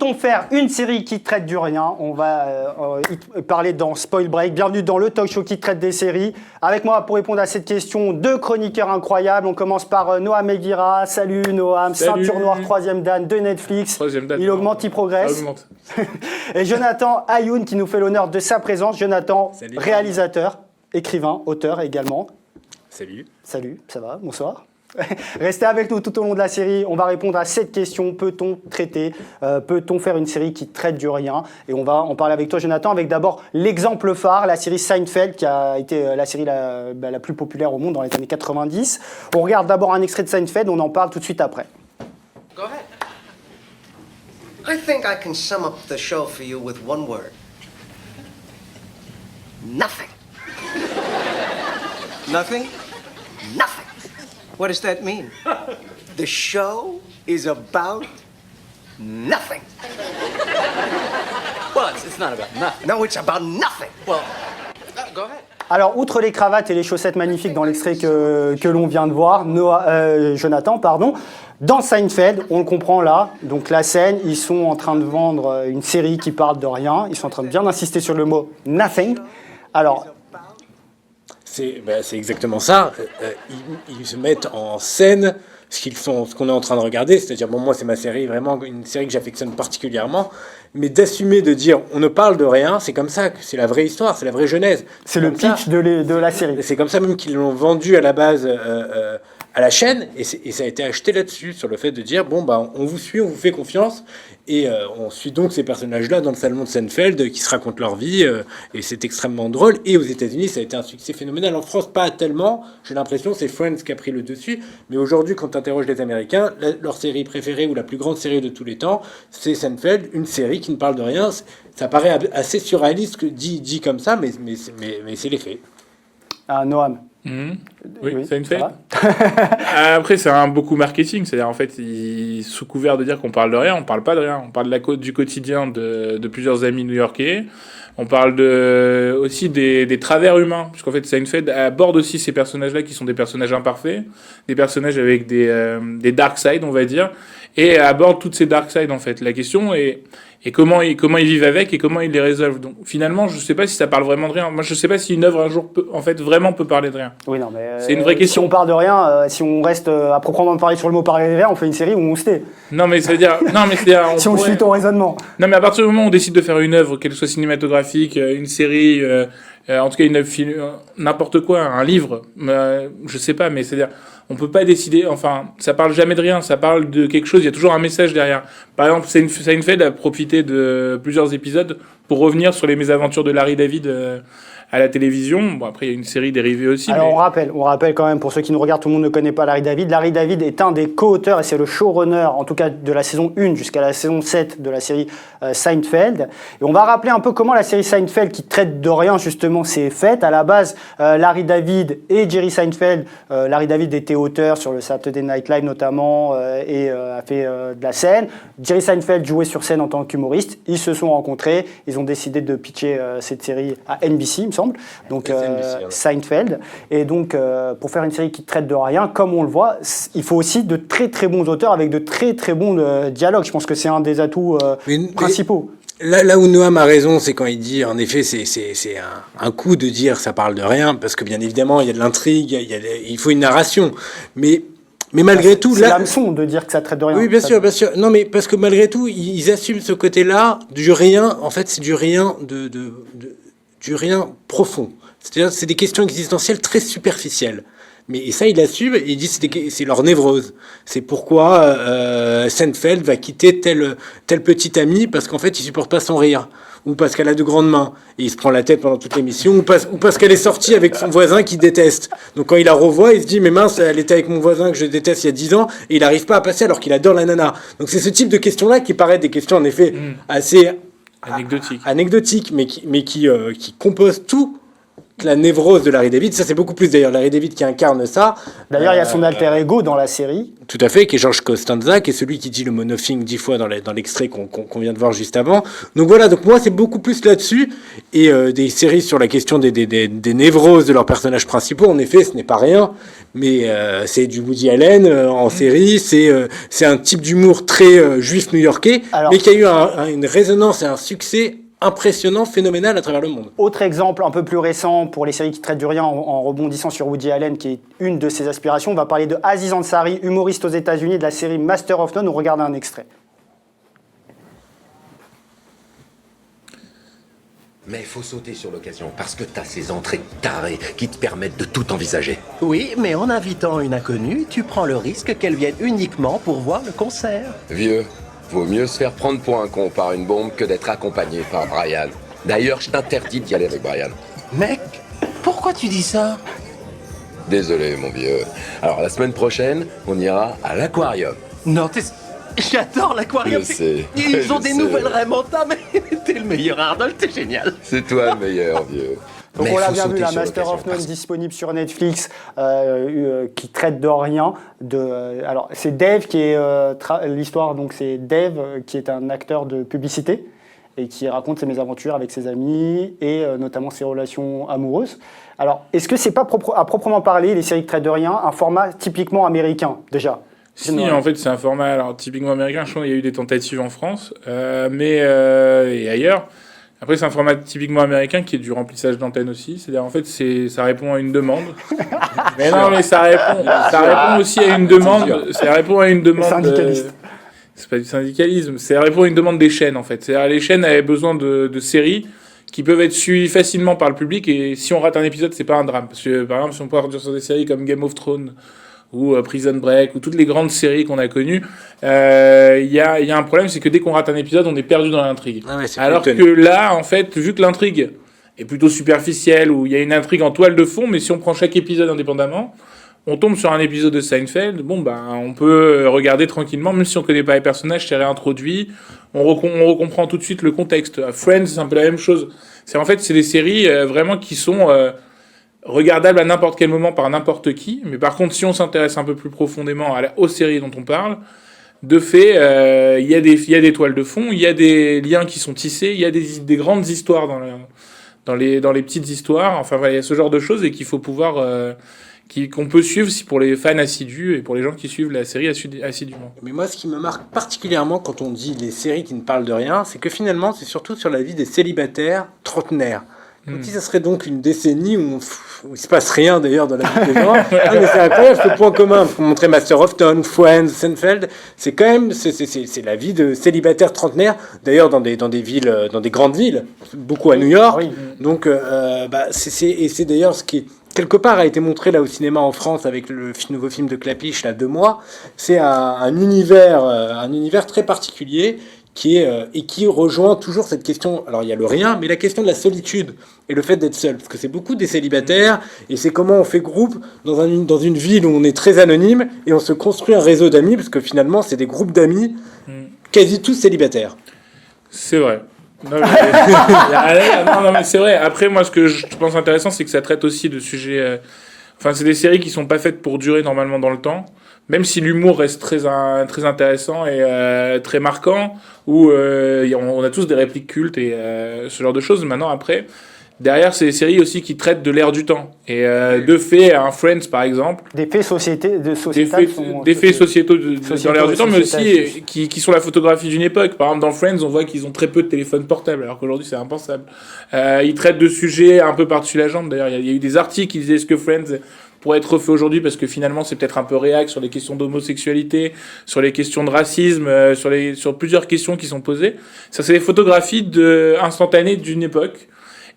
Peut-on faire une série qui traite du rien? On va y parler dans Spoil Break. Bienvenue dans le talk show qui traite des séries. Avec moi pour répondre à cette question, deux chroniqueurs incroyables. On commence par Noam Meguira. Salut Noam, Salut. ceinture noire, troisième dan de Netflix. Il augmente, il progresse. Augmente. Et Jonathan Ayoun qui nous fait l'honneur de sa présence. Jonathan, Salut. réalisateur, écrivain, auteur également. Salut. Salut, ça va? Bonsoir. Restez avec nous tout au long de la série. On va répondre à cette question. Peut-on faire une série qui traite du rien? Et on va en parler avec toi, Jonathan, avec d'abord l'exemple phare, la série Seinfeld, qui a été la série la plus populaire au monde dans les années 90. On regarde d'abord un extrait de Seinfeld, on en parle tout de suite après. Go ahead. I think I can sum up the show for you with one word. Nothing. Nothing? Nothing. What does that mean? The show is about nothing. Well, it's not about nothing. No, it's about nothing. Well, go ahead. Alors, outre les cravates et les chaussettes magnifiques dans l'extrait que l'on vient de voir, Jonathan, dans Seinfeld, on le comprend là, donc la scène, ils sont en train de vendre une série qui parle de rien, ils sont en train de bien insister sur le mot « nothing ». Alors, C'est exactement ça. Ils se mettent en scène ce qu'on est en train de regarder. C'est-à-dire, bon, moi, c'est ma série, vraiment une série que j'affectionne particulièrement. Mais d'assumer, de dire, on ne parle de rien, c'est comme ça, c'est la vraie histoire, c'est la vraie genèse. c'est le pitch de la série. C'est comme ça même qu'ils l'ont vendu à la base à la chaîne, et ça a été acheté là-dessus, sur le fait de dire, bon, bah, on vous suit, on vous fait confiance, et on suit donc ces personnages-là dans le salon de Seinfeld qui se racontent leur vie, et c'est extrêmement drôle. Et aux États-Unis, ça a été un succès phénoménal. En France, pas tellement, j'ai l'impression, c'est Friends qui a pris le dessus, mais aujourd'hui, quand tu interroges les Américains, leur série préférée, ou la plus grande série de tous les temps, c'est Seinfeld, une série qui ne parle de rien. Ça paraît assez surréaliste dit comme ça, mais c'est les faits. Ah, Noam. Oui, c'est une ça fête. va Après, c'est beaucoup marketing. C'est-à-dire, en fait, sous couvert de dire qu'on parle de rien, on parle pas de rien. On parle du quotidien de plusieurs amis new-yorkais. On parle aussi des travers humains. Puisqu'en fait, Seinfeld aborde aussi ces personnages-là qui sont des personnages imparfaits, des personnages avec des dark sides, on va dire, et aborde toutes ces dark sides, en fait. La question est comment ils vivent avec et comment ils les résolvent. Donc, finalement, je sais pas si ça parle vraiment de rien. Moi, je sais pas si une œuvre, un jour, vraiment peut parler de rien. Oui, non, mais c'est une vraie question. Si on parle de rien, si on reste à proprement parler sur le mot parler de rien, on fait une série où on se tait. Non, mais c'est-à-dire, Si on suit ton raisonnement. Non, mais à partir du moment où on décide de faire une œuvre, qu'elle soit cinématographique, une série, en tout cas une œuvre n'importe quoi, un livre, je sais pas, mais c'est-à-dire, on peut pas décider, enfin, ça parle jamais de rien, ça parle de quelque chose, il y a toujours un message derrière. Par exemple, Seinfeld a profité de plusieurs épisodes pour revenir sur les mésaventures de Larry David à la télévision. Bon, après, il y a une série dérivée aussi. Alors, on rappelle quand même, pour ceux qui nous regardent, tout le monde ne connaît pas Larry David. Larry David est un des co-auteurs, et c'est le showrunner, en tout cas de la saison 1 jusqu'à la saison 7 de la série Seinfeld. Et on va rappeler un peu comment la série Seinfeld, qui traite de rien, justement, s'est faite. À la base, Larry David et Jerry Seinfeld, Larry David était auteur sur le Saturday Night Live notamment, et a fait de la scène. Jerry Seinfeld jouait sur scène en tant qu'humoriste. Ils se sont rencontrés, ils ont décidé de pitcher cette série à NBC, il me semble. Donc Seinfeld. Et donc, pour faire une série qui traite de rien, comme on le voit, il faut aussi de très très bons auteurs avec de très très bons dialogues. Je pense que c'est un des atouts principaux. Là où Noam a raison, c'est quand il dit, en effet, c'est un coup de dire ça parle de rien, parce que bien évidemment, il y a de l'intrigue, il faut une narration. Mais malgré tout, c'est là, l'hameçon de dire que ça traite de rien. oui, bien sûr. Non, mais parce que malgré tout, ils assument ce côté-là du rien. En fait, c'est du rien du rien profond. C'est-à-dire, c'est des questions existentielles très superficielles. Et ça, il assume, et il dit que c'est leur névrose. C'est pourquoi Seinfeld va quitter tel petit ami, parce qu'en fait, il supporte pas son rire. Ou parce qu'elle a de grandes mains, et il se prend la tête pendant toute l'émission, ou parce qu'elle est sortie avec son voisin qu'il déteste. Donc quand il la revoit, il se dit, mais mince, elle était avec mon voisin que je déteste il y a 10 ans, et il n'arrive pas à passer alors qu'il adore la nana. Donc c'est ce type de questions-là qui paraissent des questions, en effet, assez... Anecdotique, mais qui compose tout, toute la névrose de Larry David. Ça, c'est beaucoup plus d'ailleurs Larry David qui incarne ça. D'ailleurs, il y a son alter ego dans la série. Tout à fait, qui est George Costanza, qui est celui qui dit le mot nothing 10 fois dans l'extrait qu'on vient de voir juste avant. Donc voilà, donc moi c'est beaucoup plus là-dessus, et des séries sur la question des névroses de leurs personnages principaux, en effet ce n'est pas rien, mais c'est du Woody Allen en série, c'est un type d'humour très juif new-yorkais, mais qui a eu une résonance et un succès impressionnant, phénoménal à travers le monde. Autre exemple un peu plus récent pour les séries qui traitent du rien en rebondissant sur Woody Allen, qui est une de ses aspirations, on va parler de Aziz Ansari, humoriste aux États-Unis de la série Master of None. On regarde un extrait. Mais il faut sauter sur l'occasion, parce que t'as ces entrées tarées qui te permettent de tout envisager. Oui, mais en invitant une inconnue, tu prends le risque qu'elle vienne uniquement pour voir le concert. Vieux, vaut mieux se faire prendre pour un con par une bombe que d'être accompagné par Brian. D'ailleurs, je t'interdis d'y aller avec Brian. Mec, pourquoi tu dis ça? Désolé, mon vieux. Alors, la semaine prochaine, on ira à l'aquarium. Non, j'adore l'aquarium. Je sais. Ils ont Je des sais. nouvelles Raymanta, mais t'es le meilleur, Arnold, t'es génial. C'est toi le meilleur, vieux. Donc Mais on l'a faut bien vu, sauter la sur Master l'occasion, of None parce- disponible sur Netflix, qui traite de rien. Alors c'est Dave qui est l'histoire, donc c'est Dave qui est un acteur de publicité et qui raconte ses mésaventures avec ses amis et notamment ses relations amoureuses. Alors est-ce que c'est pas à proprement parler, les séries qui traitent de rien, un format typiquement américain déjà? Si, en fait, c'est un format alors, typiquement américain. Je pense qu'il y a eu des tentatives en France, et ailleurs. Après, c'est un format typiquement américain qui est du remplissage d'antenne aussi. C'est-à-dire, en fait, ça répond à une demande. Mais non, mais ça répond aussi à une demande. Ça répond à une demande. Syndicaliste. C'est pas du syndicalisme. Ça répond à une demande des chaînes, en fait. C'est-à-dire, les chaînes avaient besoin de séries qui peuvent être suivies facilement par le public. Et si on rate un épisode, c'est pas un drame. Parce que, par exemple, si on peut revenir sur des séries comme Game of Thrones, ou Prison Break, ou toutes les grandes séries qu'on a connues, il y a un problème, c'est que dès qu'on rate un épisode, on est perdu dans l'intrigue. Ah ouais, c'est Alors plus que là, en fait, vu que l'intrigue est plutôt superficielle, où il y a une intrigue en toile de fond, mais si on prend chaque épisode indépendamment, on tombe sur un épisode de Seinfeld, on peut regarder tranquillement, même si on connaît pas les personnages, c'est réintroduit, on recomprend tout de suite le contexte. Friends, c'est un peu la même chose. C'est des séries vraiment qui sont regardable à n'importe quel moment par n'importe qui, mais par contre, si on s'intéresse un peu plus profondément aux séries dont on parle, de fait, il y a des toiles de fond, il y a des liens qui sont tissés, il y a des grandes histoires dans les petites histoires, enfin voilà, il y a ce genre de choses et qu'il faut pouvoir qu'on peut suivre pour les fans assidus et pour les gens qui suivent la série assidûment. Mais moi, ce qui me marque particulièrement quand on dit les séries qui ne parlent de rien, c'est que finalement, c'est surtout sur la vie des célibataires trentenaires. Comme si ça serait donc une décennie où il se passe rien d'ailleurs dans la vie des gens. Ah, mais c'est incroyable ce point commun. Pour montrer Master of None, Friends, Seinfeld, c'est quand même c'est la vie de célibataires trentenaires. D'ailleurs dans des villes, dans des grandes villes, beaucoup à New York. Oui. Donc c'est d'ailleurs ce qui quelque part a été montré là au cinéma en France avec le nouveau film de Clapiche là 2 mois. C'est un univers très particulier et qui rejoint toujours cette question. Alors il y a le rien, mais la question de la solitude et le fait d'être seul, parce que c'est beaucoup des célibataires et c'est comment on fait groupe dans une ville où on est très anonyme et on se construit un réseau d'amis, parce que finalement c'est des groupes d'amis quasi tous célibataires. C'est vrai. Non, mais c'est vrai. Après, moi, ce que je pense intéressant, c'est que ça traite aussi de sujets. C'est des séries qui sont pas faites pour durer normalement dans le temps. Même si l'humour reste très intéressant et très marquant, où on a tous des répliques cultes et ce genre de choses. Maintenant, après, derrière, c'est des séries aussi qui traitent de l'ère du temps. Et de fait, un Friends, par exemple, Des faits sociétaux des faits sociétaux dans l'air du temps, mais aussi qui sont la photographie d'une époque. Par exemple, dans Friends, on voit qu'ils ont très peu de téléphones portables, alors qu'aujourd'hui, c'est impensable. Ils traitent de sujets un peu par-dessus la jambe. D'ailleurs, il y a eu des articles qui disaient ce que Friends pourrait être refait aujourd'hui, parce que finalement, c'est peut-être un peu réac sur les questions d'homosexualité, sur les questions de racisme, sur plusieurs questions qui sont posées. Ça, c'est des photographies instantanées d'une époque.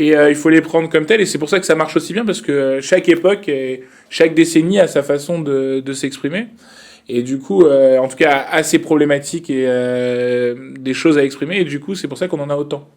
Et il faut les prendre comme telles, et c'est pour ça que ça marche aussi bien, parce que chaque époque et chaque décennie a sa façon de s'exprimer. Et du coup, en tout cas, assez problématique et des choses à exprimer, et du coup, c'est pour ça qu'on en a autant.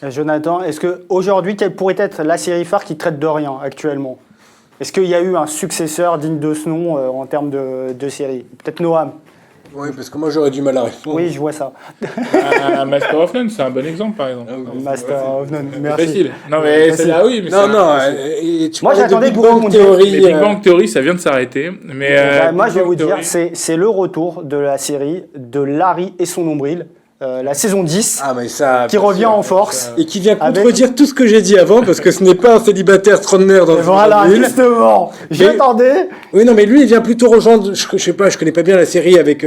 Jonathan, est-ce qu'aujourd'hui, quelle pourrait être la série phare qui traite de rien actuellement? Est-ce qu'il y a eu un successeur digne de ce nom en termes de série? Peut-être Noam. Oui, parce que moi j'aurais du mal à répondre. Oui, je vois ça. Master of None, c'est un bon exemple, par exemple. Master of None, C'est merci. facile. Non, mais Facile. celle-là, oui. Mais Non, c'est non, un- et tu Moi, parlais j'attendais de Big que vous Bang répondiez. Theory. Mais Big Bang Theory, ça vient de s'arrêter. Mais Moi, Big je vais Bang vous dire, Theory- c'est le retour de la série de Larry et son nombril, la saison 10, Ah, mais ça. qui bien revient sûr. en force. Et qui vient Avec- contredire tout ce que j'ai dit avant, parce que ce n'est pas un célibataire trentenaire dans Et une voilà, grande ville. justement. J'attendais. Oui, non, mais lui, il vient plutôt rejoindre. Je sais pas, je connais pas bien la série avec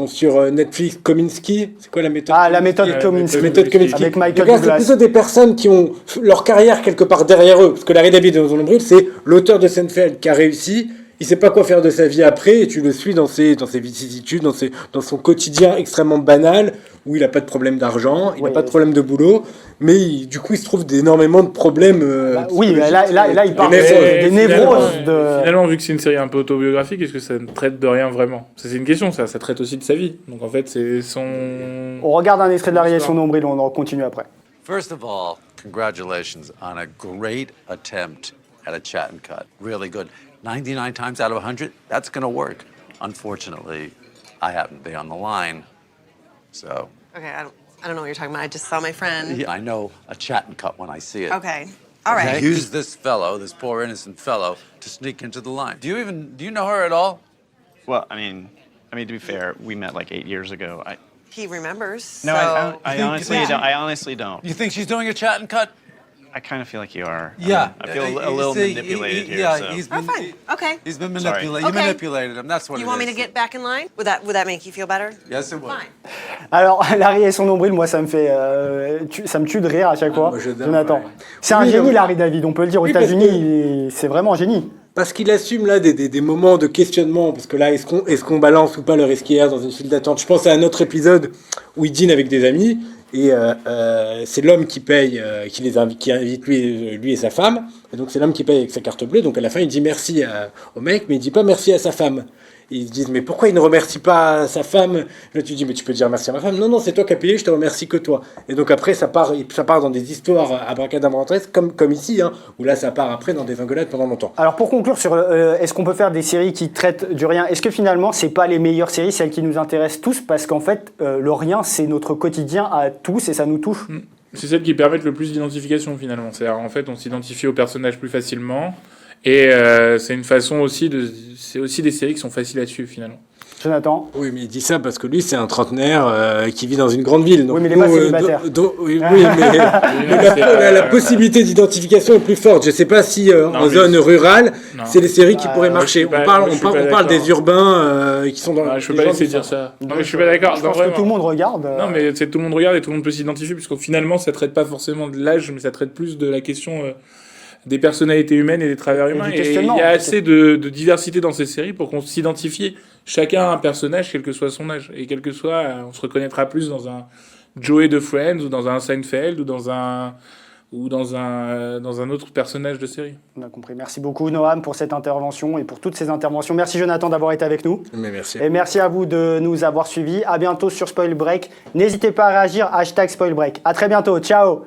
sur Netflix, Kominsky. C'est quoi la méthode Ah, la méthode Ouais, Kominsky. la méthode Kominsky. Avec Michael Donc là, c'est Douglas. plutôt des personnes qui ont leur carrière quelque part derrière eux. Parce que Larry David dans son nombril, c'est l'auteur de Seinfeld qui a réussi. Il sait pas quoi faire de sa vie après, et tu le suis dans ses vicissitudes, dans son quotidien extrêmement banal, où il a pas de problème d'argent, il Oui, a pas de problème de boulot, mais du coup, il se trouve énormément de problèmes. Oui, mais là, il parle Des des névroses Finalement, de. finalement, vu que c'est une série un peu autobiographique, est-ce que ça ne traite de rien vraiment? Ça, c'est une question, ça traite aussi de sa vie. Donc en fait, c'est son. On regarde un extrait de Larry et son nombril, on en continue après. First of all, congratulations on a great attempt at a chat and cut. Really good. 99 times out of 100, that's going to work. Unfortunately, I happen to be on the line. So, Okay, I don't know what you're talking about. I just saw my friend. yeah, I know a chat and cut when I see it. Okay. All right. Use this fellow, this poor innocent fellow, to sneak into the line. Do you know her at all? Well, I mean, to be fair, we met like 8 years ago. He remembers. No, so. I honestly don't. I honestly don't. You think she's doing a chat and cut? I kind of feel like you are. Yeah. I feel a little manipulated here. Yeah, so. Oh, fine. Okay. He's been Sorry. manipulated. You Okay. manipulated him. That's what You it want me is. to get back in line? Would that make you feel better? Yes, it would. Fine. Alors, Larry et son nombril, moi, ça me fait. Ça me tue de rire à chaque fois. moi, j'adore, Jonathan. ouais. C'est un Oui, génie, oui. Larry David, on peut le dire. Aux Oui, parce États-Unis, c'est vraiment un génie. Parce qu'il assume là des moments de questionnement, parce que là, est-ce qu'on balance ou pas le risquière dans une file d'attente? Je pense à un autre épisode où il dîne avec des amis, et c'est l'homme qui paye, qui invite lui et sa femme, et donc c'est l'homme qui paye avec sa carte bleue, donc à la fin il dit merci au mec, mais il dit pas merci à sa femme. Et ils se disent, mais pourquoi il ne remercie pas sa femme? Là, tu dis, mais tu peux dire merci à ma femme. Non, non, c'est toi qui as payé, je te remercie que toi. Et donc après, ça part dans des histoires abracadabranteresques, comme ici, hein, où là, ça part après dans des engueulades pendant longtemps. Alors, pour conclure sur est-ce qu'on peut faire des séries qui traitent du rien? Est-ce que finalement, c'est pas les meilleures séries, celles qui nous intéressent tous? Parce qu'en fait, le rien, c'est notre quotidien à tous et ça nous touche. C'est celles qui permettent le plus d'identification finalement. C'est-à-dire en fait on s'identifie aux personnages plus facilement et c'est une façon aussi c'est aussi des séries qui sont faciles à suivre finalement. Jonathan? Oui, mais il dit ça parce que lui, c'est un trentenaire qui vit dans une grande ville. Donc Oui, mais il est pas célibataire. Oui, mais la possibilité d'identification est plus forte. Je ne sais pas si en mais zone rurale, non. c'est les séries qui pourraient marcher. je suis pas- On je suis pas parle d'accord. des urbains qui sont dans. Ah, je peux des pas gens laisser qui dire sont- ça. Non mais je suis pas d'accord. Je Non, pense vraiment. que tout le monde regarde. Non mais c'est tout le monde regarde et tout le monde peut s'identifier puisque finalement ça traite pas forcément de l'âge mais ça traite plus de la question des personnalités humaines et des travers du humains et il questionnement, y a en fait. assez de diversité dans ces séries pour qu'on s'identifie chacun à un personnage quel que soit son âge et quel que soit on se reconnaîtra plus dans un Joey de Friends ou dans un Seinfeld ou dans un autre personnage de série. On a compris. Merci beaucoup, Noam, pour cette intervention et pour toutes ces interventions. Merci, Jonathan, d'avoir été avec nous. Mais merci. Et merci à vous de nous avoir suivis. À bientôt sur Spoil Break. N'hésitez pas à réagir. #SpoilBreak. À très bientôt. Ciao.